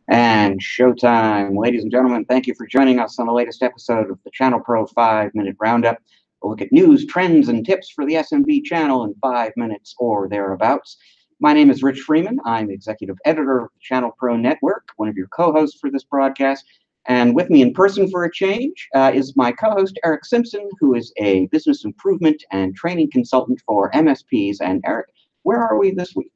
And showtime. Ladies and gentlemen, thank you for joining us on the latest episode of the ChannelPro 5-Minute Roundup. We'll look at news, trends, and tips for the SMB channel in 5 minutes or thereabouts. My name is Rich Freeman. I'm executive editor of the ChannelPro Network, one of your co-hosts for this broadcast. And with me in person for a change is my co-host, Eric Simpson, who is a business improvement and training consultant for MSPs. And Eric, where are we this week?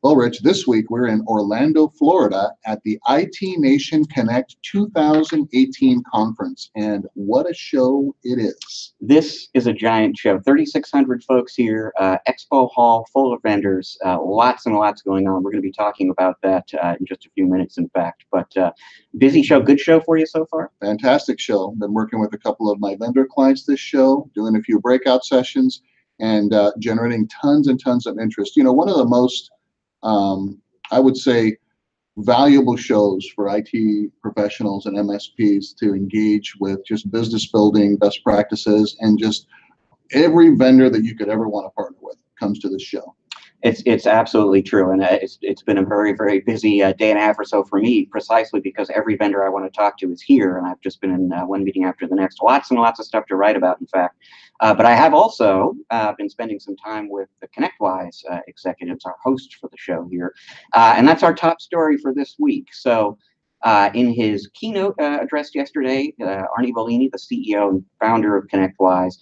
Well, Rich, this week we're in Orlando, Florida at the IT Nation Connect 2018 conference. And what a show it is. This is a giant show. 3,600 folks here, expo hall full of vendors, lots and lots going on. We're going to be talking about that in just a few minutes, in fact. But busy show, good show for you so far? Fantastic show. Been working with a couple of my vendor clients this show, doing a few breakout sessions, and generating tons and tons of interest. You know, one of the most I would say valuable shows for IT professionals and MSPs to engage with just business building, best practices, and just every vendor that you could ever want to partner with comes to this show. It's absolutely true, and it's been a very, very busy day and a half or so for me, precisely because every vendor I want to talk to is here, and I've just been in one meeting after the next. Lots and lots of stuff to write about, in fact. But I have also been spending some time with the ConnectWise executives, our host for the show here, and that's our top story for this week. So in his keynote address yesterday, Arnie Bellini, the CEO and founder of ConnectWise,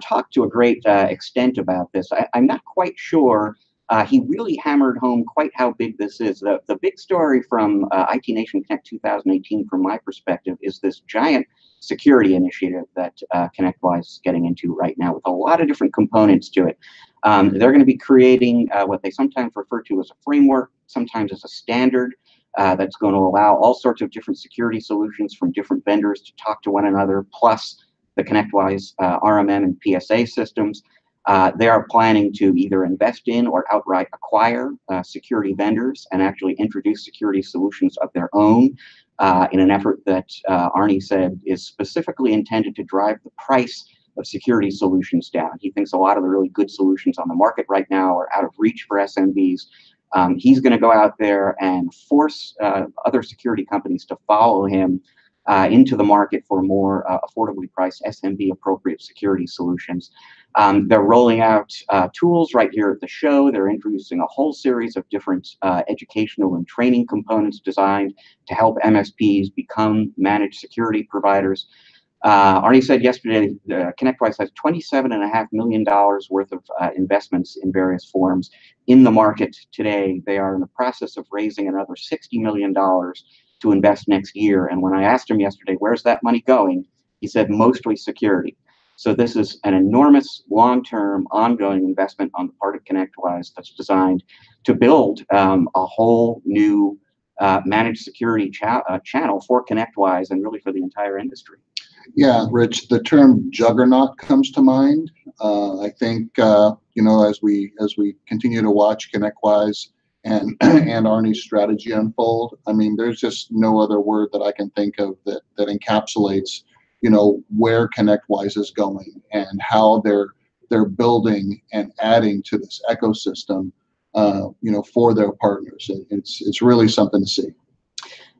talked to a great extent about this. I'm not quite sure he really hammered home quite how big this is. The big story from IT Nation Connect 2018, from my perspective, is this giant security initiative that ConnectWise is getting into right now with a lot of different components to it. They're going to be creating what they sometimes refer to as a framework, sometimes as a standard, that's going to allow all sorts of different security solutions from different vendors to talk to one another, plus the ConnectWise RMM and PSA systems. They are planning to either invest in or outright acquire security vendors and actually introduce security solutions of their own in an effort that Arnie said is specifically intended to drive the price of security solutions down. He thinks a lot of the really good solutions on the market right now are out of reach for SMBs. He's going to go out there and force other security companies to follow him into the market for more affordably priced SMB appropriate security solutions. They're rolling out tools right here at the show. They're introducing a whole series of different educational and training components designed to help MSPs become managed security providers. Arnie said yesterday, ConnectWise has $27.5 million worth of investments in various forms in the market today. They are in the process of raising another $60 million to invest next year. And when I asked him yesterday, where's that money going? He said, mostly security. So this is an enormous, long-term, ongoing investment on the part of ConnectWise that's designed to build a whole new managed security channel for ConnectWise and really for the entire industry. Yeah, Rich, the term juggernaut comes to mind. I think you know, as we continue to watch ConnectWise and Arnie's strategy unfold, I mean, there's just no other word that I can think of that encapsulates, you know, where ConnectWise is going and how they're building and adding to this ecosystem, you know, for their partners. It's really something to see.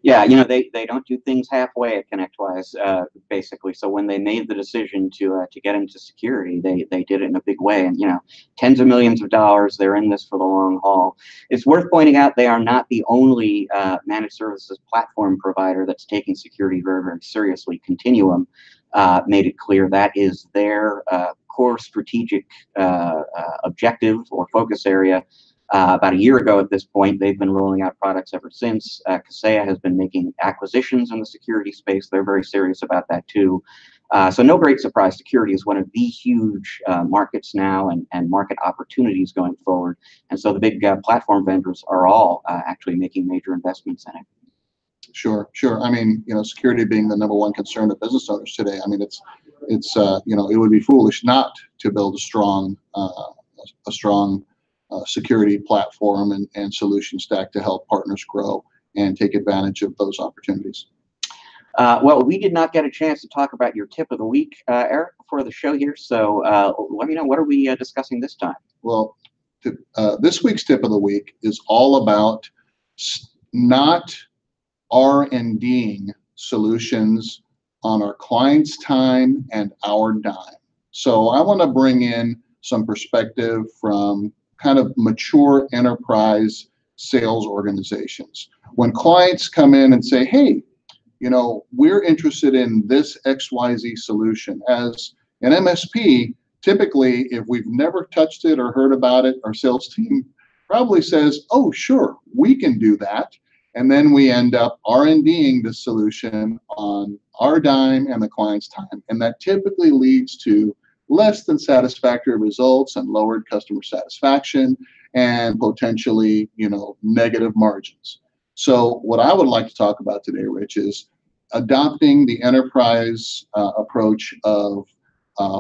Yeah, you know, they don't do things halfway at ConnectWise, basically. So when they made the decision to get into security, they did it in a big way. And, you know, tens of millions of dollars, they're in this for the long haul. It's worth pointing out they are not the only managed services platform provider that's taking security very, very seriously. Continuum made it clear that is their core strategic objective or focus area. About a year ago at this point, they've been rolling out products ever since. Kaseya has been making acquisitions in the security space. They're very serious about that too. So no great surprise, security is one of the huge markets now and market opportunities going forward. And so the big platform vendors are all actually making major investments in it. Sure. I mean, you know, security being the #1 concern of business owners today. I mean, it's you know, it would be foolish not to build a strong security platform and solution stack to help partners grow and take advantage of those opportunities. Well, we did not get a chance to talk about your tip of the week, Eric, before the show here. So let me know, what are we discussing this time? Well, this week's tip of the week is all about not R&Ding solutions on our client's time and our dime. So I want to bring in some perspective from kind of mature enterprise sales organizations. When clients come in and say, hey, you know, we're interested in this XYZ solution. As an MSP, typically, if we've never touched it or heard about it, our sales team probably says, oh, sure, we can do that. And then we end up R&Ding the solution on our dime and the client's time. And that typically leads to less than satisfactory results and lowered customer satisfaction and potentially, you know, negative margins. So what I would like to talk about today, Rich, is adopting the enterprise approach of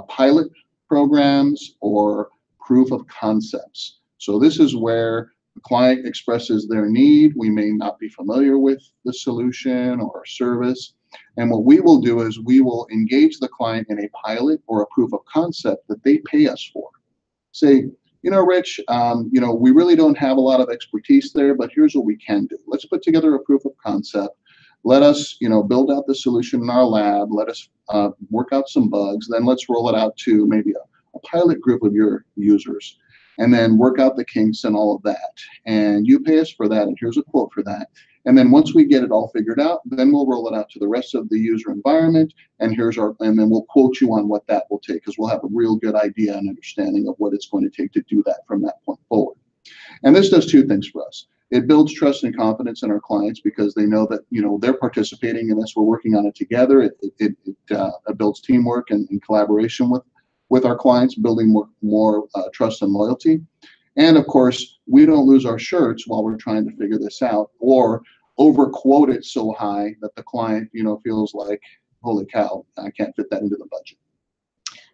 pilot programs or proof of concepts. So this is where the client expresses their need. We may not be familiar with the solution or service. And what we will do is we will engage the client in a pilot or a proof of concept that they pay us for. Say, you know, Rich, you know, we really don't have a lot of expertise there, but here's what we can do. Let's put together a proof of concept. Let us, you know, build out the solution in our lab. Let us work out some bugs. Then let's roll it out to maybe a pilot group of your users, and then work out the kinks and all of that. And you pay us for that, and here's a quote for that. And then once we get it all figured out, then we'll roll it out to the rest of the user environment. And then we'll quote you on what that will take, because we'll have a real good idea and understanding of what it's going to take to do that from that point forward. And this does two things for us. It builds trust and confidence in our clients because they know that, you know, they're participating in this. We're working on it together. It builds teamwork and collaboration with our clients, building more trust and loyalty. And of course, we don't lose our shirts while we're trying to figure this out or overquote it so high that the client, you know, feels like, holy cow, I can't fit that into the budget.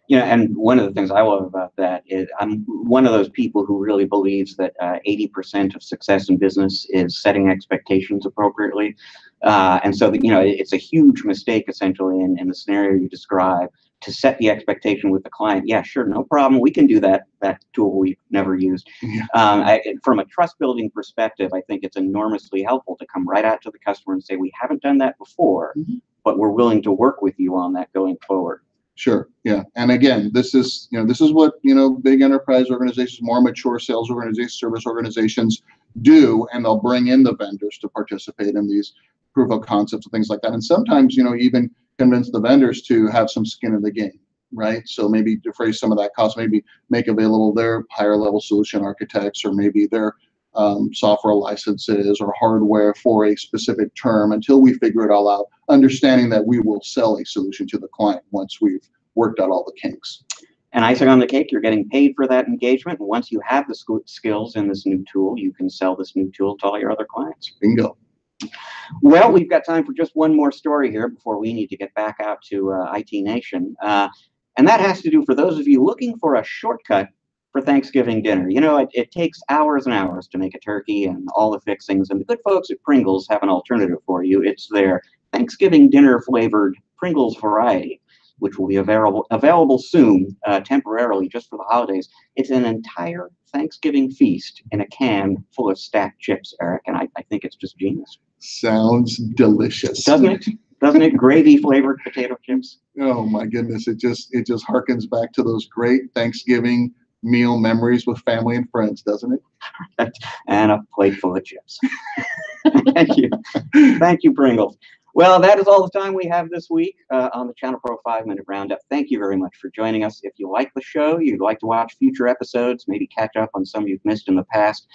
You know, and one of the things I love about that is I'm one of those people who really believes that 80% of success in business is setting expectations appropriately. And so, you know, it's a huge mistake, essentially, in the scenario you describe, to set the expectation with the client. Yeah, sure, no problem. We can do that tool we've never used. Yeah. From a trust building perspective, I think it's enormously helpful to come right out to the customer and say, we haven't done that before, but we're willing to work with you on that going forward. Sure. Yeah. And again, this is what, you know, big enterprise organizations, more mature sales organizations, service organizations do, and they'll bring in the vendors to participate in these proof of concepts and things like that. And sometimes, you know, even convince the vendors to have some skin in the game, right? So maybe defray some of that cost, maybe make available their higher level solution architects, or maybe their software licenses or hardware for a specific term until we figure it all out, understanding that we will sell a solution to the client once we've worked out all the kinks. And icing on the cake, you're getting paid for that engagement. And once you have the skills in this new tool, you can sell this new tool to all your other clients. Bingo. Well, we've got time for just one more story here before we need to get back out to IT Nation. And that has to do, for those of you looking for a shortcut for Thanksgiving dinner. You know, it takes hours and hours to make a turkey and all the fixings, and the good folks at Pringles have an alternative for you. It's their Thanksgiving dinner flavored Pringles variety, which will be available soon, temporarily, just for the holidays. It's an entire Thanksgiving feast in a can full of stacked chips, Eric, and I think it's just genius. Sounds delicious. Doesn't it? Doesn't it? Gravy flavored potato chips. Oh my goodness! It just harkens back to those great Thanksgiving meal memories with family and friends, doesn't it? And a plate full of chips. Thank you. Thank you, Pringles. Well, that is all the time we have this week on the ChannelPro 5-Minute Roundup. Thank you very much for joining us. If you like the show, you'd like to watch future episodes, maybe catch up on some you've missed in the past,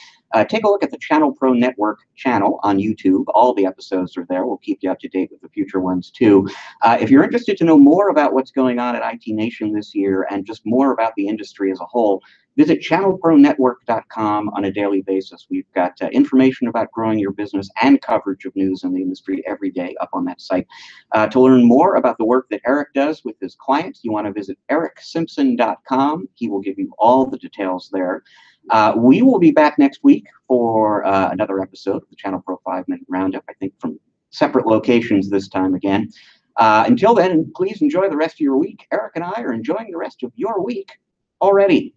take a look at the ChannelPro Network channel on YouTube. All the episodes are there. We'll keep you up to date with the future ones, too. If you're interested to know more about what's going on at IT Nation this year and just more about the industry as a whole, visit ChannelProNetwork.com on a daily basis. We've got information about growing your business and coverage of news in the industry every day up on that site. To learn more about the work that Eric does with his clients, you want to visit ErickSimpson.com. He will give you all the details there. We will be back next week for another episode of the ChannelPro 5-Minute Roundup, I think from separate locations this time again. Until then, please enjoy the rest of your week. Eric and I are enjoying the rest of your week already.